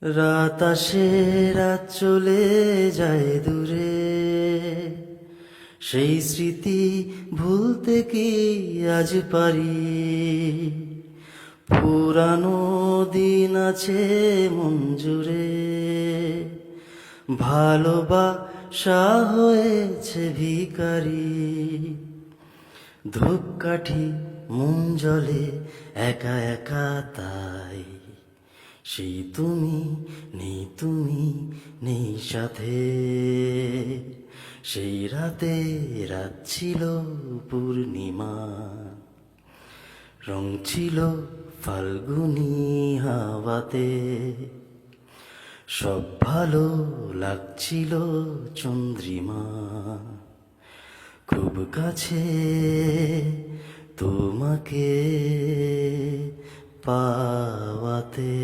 রাত আসে, রাত চলে যায় দূরে, সেই স্মৃতি ভুলতে কি আজ পারি? পুরানো দিন আছে মন জুড়ে, ভালোবাসা হয়েছে ভিখারি। ধূপকাঠি মন জলে একা একা তাই, সেই তুমি নেই, তুমি নেই সাথে। সেই রাতে রাত ছিল পূর্ণিমা, রং ছিল ফাল্গুনি হাওয়াতে, সব ভালো লাগছিল চন্দ্রিমা, খুব কাছে তোমাকে পাওয়াতে।